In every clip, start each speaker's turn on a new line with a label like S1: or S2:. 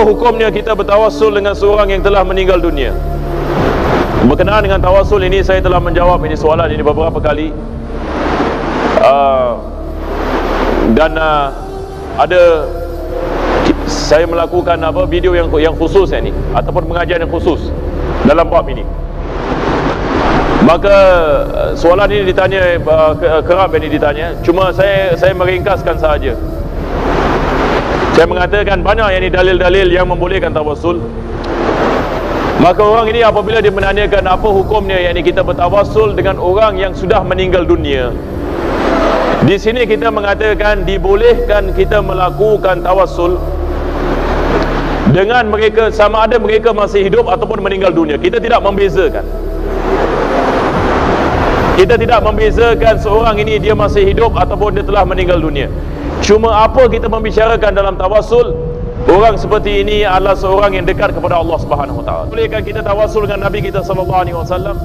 S1: apa hukumnya kita bertawassul dengan seorang yang telah meninggal dunia? Berkenaan dengan tawassul ini, saya telah menjawab ini soalan ini beberapa kali, dan ada saya melakukan video yang khusus ini, ataupun pengajian yang khusus dalam bab ini. Maka soalan ini ditanya, kerap ini ditanya, cuma saya meringkaskan sahaja. Saya mengatakan banyak yang ini dalil-dalil yang membolehkan tawassul. Maka orang ini apabila dia menanyakan apa hukumnya yang ini kita bertawassul dengan orang yang sudah meninggal dunia, di sini kita mengatakan dibolehkan kita melakukan tawassul dengan mereka, sama ada mereka masih hidup ataupun meninggal dunia. Kita tidak membezakan. Kita tidak membezakan seorang ini dia masih hidup ataupun dia telah meninggal dunia. Cuma apa kita membicarakan dalam tawassul, orang seperti ini adalah seorang yang dekat kepada Allah Subhanahu Wa Taala. Bolehkan kita tawassul dengan Nabi kita sallallahu alaihi wasallam.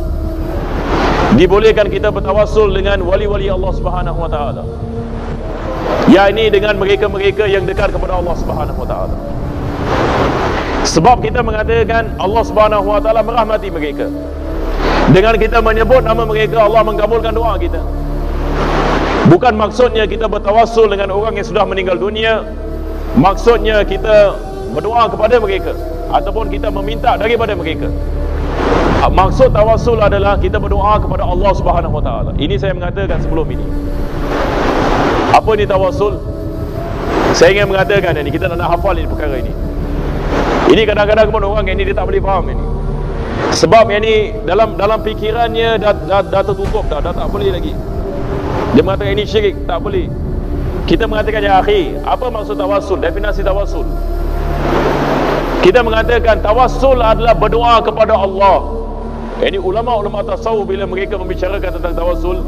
S1: Dibolehkan kita bertawassul dengan wali-wali Allah Subhanahu Wa Taala. Ya, ini dengan mereka-mereka yang dekat kepada Allah Subhanahu Wa Taala. Sebab kita mengatakan Allah Subhanahu Wa Taala merahmati mereka. Dengan kita menyebut nama mereka, Allah mengabulkan doa kita. Bukan maksudnya kita bertawassul dengan orang yang sudah meninggal dunia, maksudnya kita berdoa kepada mereka ataupun kita meminta daripada mereka. Maksud tawassul adalah kita berdoa kepada Allah Subhanahu Wa Taala. Ini saya mengatakan sebelum ini. Apa ini tawassul? Saya ingin mengatakan ini, kita nak hafal ini perkara ini. Ini kadang-kadang pun orang yang ini dia tak boleh faham ini. Sebab yang ini dalam fikirannya dah tertutup dah tak boleh lagi. Dia mengatakan ini syirik, tak boleh. Kita mengatakan, ya akhi, apa maksud tawassul? Definisi tawassul. Kita mengatakan tawassul adalah berdoa kepada Allah. Ini ulama-ulama tasawuf bila mereka membicarakan tentang tawassul,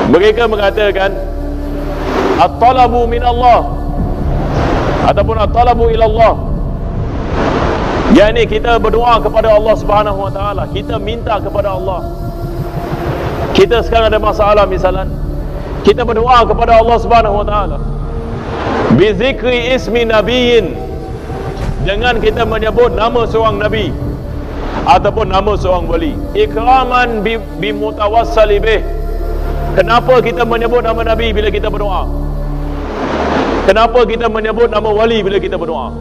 S1: mereka mengatakan at-talabu min Allah ataupun at-talabu ila Allah. Yani kita berdoa kepada Allah Subhanahu Wa Taala, kita minta kepada Allah. Kita sekarang ada masalah misalan, kita berdoa kepada Allah Subhanahu Wa Taala bi zikri ismi nabiyyin, dengan kita menyebut nama seorang nabi ataupun nama seorang wali, ikraman bi mutawassali bih. Kenapa kita menyebut nama nabi bila kita berdoa? Kenapa kita menyebut nama wali bila kita berdoa?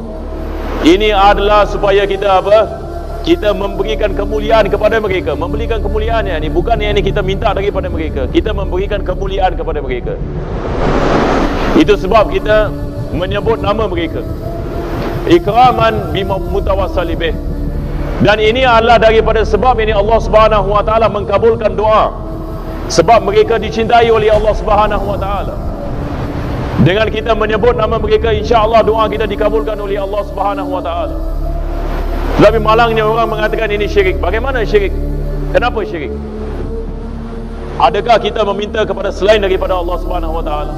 S1: Ini adalah supaya kita apa? Kita memberikan kemuliaan kepada mereka. Memberikan kemuliaan yang ini, bukan yang ini kita minta daripada mereka, kita memberikan kemuliaan kepada mereka. Itu sebab kita menyebut nama mereka, ikraman bima mutawassali bih. Dan ini adalah daripada sebab ini Allah Subhanahu Wa Taala mengkabulkan doa, sebab mereka dicintai oleh Allah Subhanahu Wa Taala. Dengan kita menyebut nama mereka, insya-Allah doa kita dikabulkan oleh Allah Subhanahu Wa Taala. Tapi malangnya orang mengatakan ini syirik. Bagaimana syirik? Kenapa syirik? Adakah kita meminta kepada selain daripada Allah Subhanahu Wa Taala?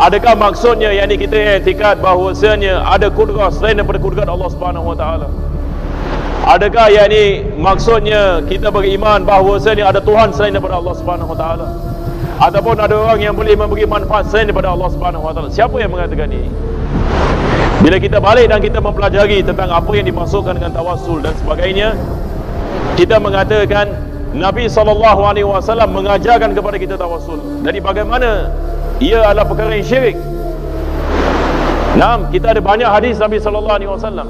S1: Adakah maksudnya yakni kita i'tikad bahawasanya ada kudrah selain daripada kudrat Allah Subhanahu Wa Taala? Adakah yakni maksudnya kita beriman bahawasanya ada Tuhan selain daripada Allah Subhanahu Wa Taala? Ataupun ada orang yang boleh memberi manfaat selain daripada Allah Subhanahu Wa Taala? Siapa yang mengatakan ini? Bila kita balik dan kita mempelajari tentang apa yang dimaksudkan dengan tawassul dan sebagainya, kita mengatakan Nabi SAW mengajarkan kepada kita tawassul. Jadi bagaimana ia adalah perkara yang syirik? Naam, kita ada banyak hadis Nabi SAW.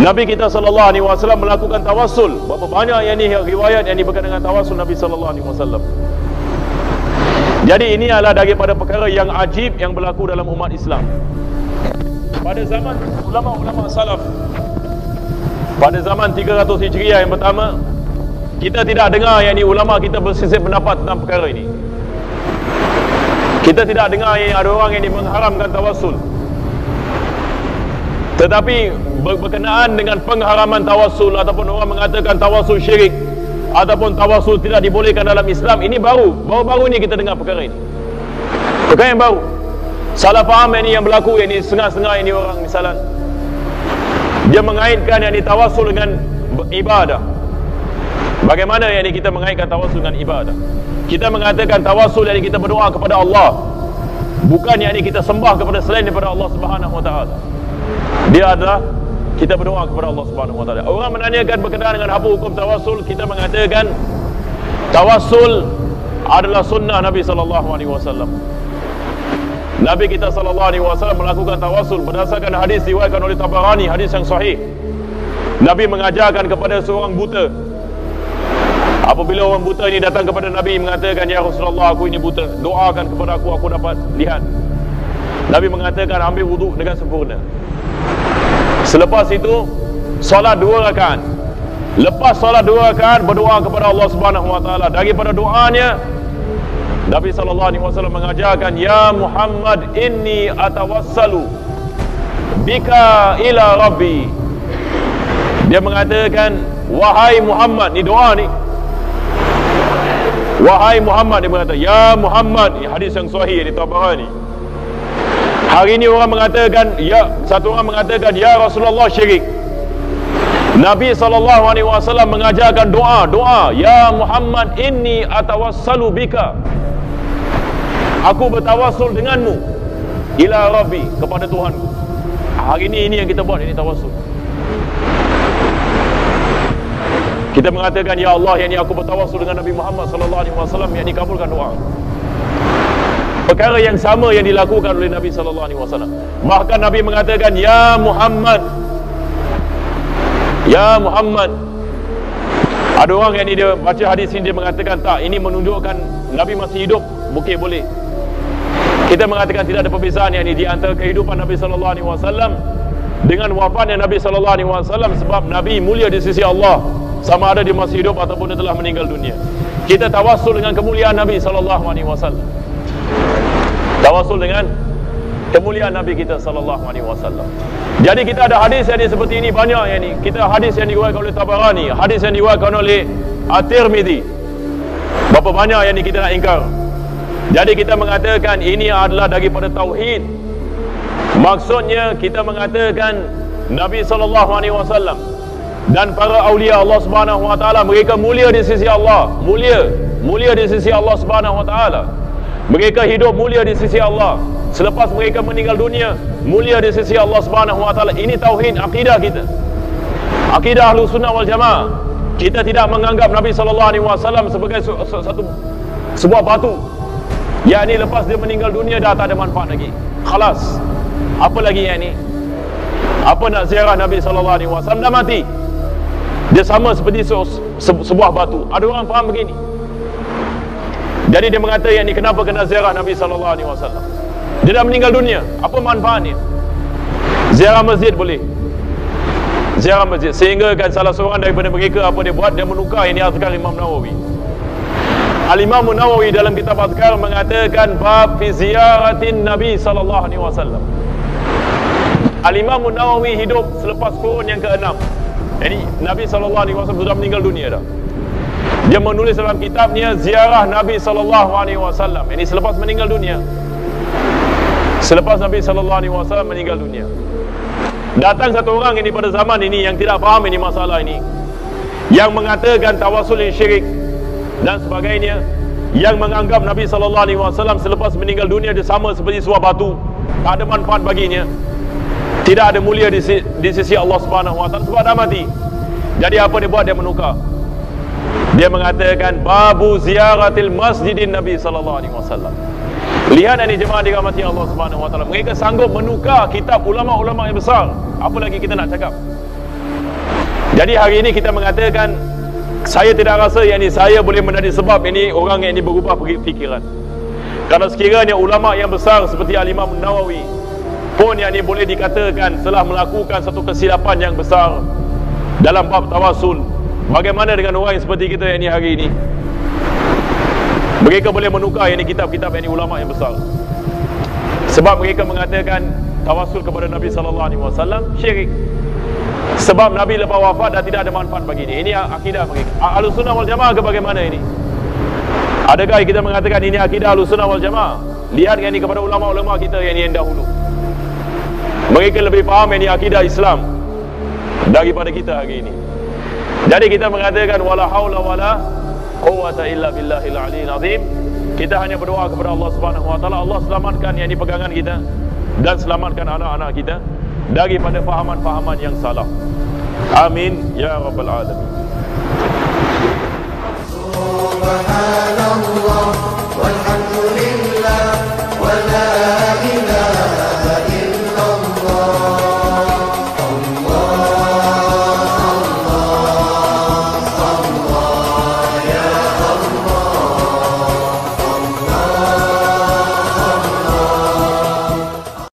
S1: Nabi kita SAW melakukan tawassul. Berapa banyak yang ni riwayat yang berkaitan dengan tawassul Nabi SAW. Jadi ini adalah daripada perkara yang ajib yang berlaku dalam umat Islam. Pada zaman ulama-ulama salaf, pada zaman 300 Hijriah yang pertama, kita tidak dengar yang ni ulama kita berselisih pendapat tentang perkara ini. Kita tidak dengar yang ada orang yang mengharamkan tawassul. Tetapi berkenaan dengan pengharaman tawassul ataupun orang mengatakan tawassul syirik ataupun tawassul tidak dibolehkan dalam Islam, ini baru-baru ini kita dengar perkara ini. Perkara yang baru. Salah faham ini yang berlaku, ini setengah-setengah ini orang misalan, dia mengaitkan yang ini tawassul dengan ibadah. Bagaimana yang ini kita mengaitkan tawassul dengan ibadah? Kita mengatakan tawassul yang ini kita berdoa kepada Allah, bukan yang ini kita sembah kepada selain daripada Allah Subhanahu Wa Taala. Dia adalah kita berdoa kepada Allah Subhanahu wa taala. Orang menanyakan berkenaan dengan apa hukum tawassul, kita mengatakan tawassul adalah sunnah Nabi sallallahu alaihi wasallam. Nabi kita sallallahu alaihi wasallam melakukan tawassul berdasarkan hadis diriwayatkan oleh Tabarani, hadis yang sahih. Nabi mengajarkan kepada seorang buta. Apabila orang buta ini datang kepada Nabi mengatakan, "Ya Rasulullah, aku ini buta, doakan kepada aku dapat lihat." Nabi mengatakan, ambil wuduk dengan sempurna. Selepas itu solat 2 rakaat. Lepas solat 2 rakaat berdoa kepada Allah Subhanahu wa taala. Daripada doanya Nabi sallallahu alaihi wasallam mengajarkan, "Ya Muhammad, inni atawassalu bika ila Rabbi." Dia mengatakan, "Wahai Muhammad," ni doa ni. "Wahai Muhammad," dia mengatakan, "Ya Muhammad," ini hadis yang sahih di Tabarani. Hari ini orang mengatakan, satu orang mengatakan, "Ya Rasulullah, syirik." Nabi SAW mengajarkan doa, "Ya Muhammad, inni atawassalu bika." Aku bertawassul denganmu ila Rabbi, kepada Tuhanku. Hari ini yang kita buat, ini tawassul. Kita mengatakan, "Ya Allah, yang ini aku bertawassul dengan Nabi Muhammad SAW, yang ini kabulkan doa." Perkara yang sama yang dilakukan oleh Nabi SAW. Bahkan Nabi mengatakan, "Ya Muhammad, Ya Muhammad." Ada orang yang dia baca hadis ini, dia mengatakan, tak, ini menunjukkan Nabi masih hidup, mungkin boleh. Kita mengatakan tidak ada perbezaan yang ini di antara kehidupan Nabi SAW dengan wafatnya Nabi SAW, sebab Nabi mulia di sisi Allah, sama ada dia masih hidup ataupun dia telah meninggal dunia. Kita tawassul dengan kemuliaan Nabi SAW. Tawassul dengan kemuliaan Nabi kita sallallahu alaihi wasallam. Jadi kita ada hadis yang seperti ini banyak yang ni. Kita hadis yang diriwayatkan oleh Tabarani, hadis yang diriwayatkan oleh At-Tirmidzi. Berapa banyak yang ni kita nak ingkar. Jadi kita mengatakan ini adalah daripada tauhid. Maksudnya kita mengatakan Nabi sallallahu alaihi wasallam dan para aulia Allah Subhanahu wa taala, mereka mulia di sisi Allah, mulia di sisi Allah Subhanahu wa taala. Mereka hidup mulia di sisi Allah. Selepas mereka meninggal dunia, mulia di sisi Allah Subhanahu wa taala. Ini tauhid akidah kita. Akidah Ahlus Sunnah wal Jamaah. Kita tidak menganggap Nabi sallallahu alaihi wasallam sebagai sebuah batu. Yakni lepas dia meninggal dunia dah tak ada manfaat lagi. Khalas. Apa lagi yang ni? Apa nak ziarah Nabi sallallahu alaihi wasallam, dah mati. Dia sama seperti sebuah batu. Ada orang faham begini. Jadi dia mengata yang ni, kenapa kena ziarah Nabi sallallahu alaihi wasallam? Dia dah meninggal dunia, apa manfaatnya? Ziarah masjid boleh. Ziarah masjid, sehingga kan salah seorang daripada mereka apa dia buat, dia menukar ini azkar Imam Nawawi. Al-Imam Nawawi dalam kitab azkar mengatakan bab fi ziyaratin Nabi sallallahu alaihi wasallam. Al-Imam Nawawi hidup selepas kurun yang ke-6. Jadi Nabi sallallahu alaihi wasallam sudah meninggal dunia dah. Dia menulis dalam kitabnya ziarah Nabi sallallahu alaihi wasallam. Ini selepas meninggal dunia. Selepas Nabi sallallahu alaihi wasallam meninggal dunia. Datang satu orang ini pada zaman ini yang tidak faham ini masalah ini, yang mengatakan tawassul syirik dan sebagainya, yang menganggap Nabi sallallahu alaihi wasallam selepas meninggal dunia dia sama seperti sebuah batu, tak ada manfaat baginya, tidak ada mulia di sisi Allah Subhanahu wa taala sebab dah mati. Jadi apa dia buat? Dia menukar. Dia mengatakan babu ziyaratil masjidin Nabi sallallahu alaihi wasallam. Lihat ini jemaah dirahmati Allah Subhanahu wa taala. Mereka sanggup menukar kitab ulama-ulama yang besar. Apa lagi kita nak cakap? Jadi hari ini kita mengatakan, saya tidak rasa yang ini saya boleh menjadi sebab ini orang yang ini berubah fikiran. Kalau sekiranya ulama yang besar seperti Al-Imam Nawawi pun yang ini boleh dikatakan telah melakukan satu kesilapan yang besar dalam bab tawassul, bagaimana dengan orang yang seperti kita yang ini hari ini? Mereka boleh menukar ini kitab-kitab ini ulama yang besar. Sebab mereka mengatakan tawassul kepada Nabi sallallahu alaihi wasallam syirik. Sebab Nabi lepas wafat dah tidak ada manfaat bagi dia. Ini akidah mereka. Ahlus Sunnah wal Jamaah ke bagaimana ini? Adakah kita mengatakan ini akidah Ahlus Sunnah wal Jamaah? Lihat ini kepada ulama-ulama kita yang dahulu. Mereka lebih faham ini akidah Islam daripada kita hari ini. Jadi kita mengatakan wala haula wala quwwata illa billahil aliyil azim. Kita hanya berdoa kepada Allah Subhanahu wa taala, Allah selamatkan yang di pegangan kita dan selamatkan anak-anak kita. daripada fahaman-fahaman yang salah. Amin ya rabbal alamin.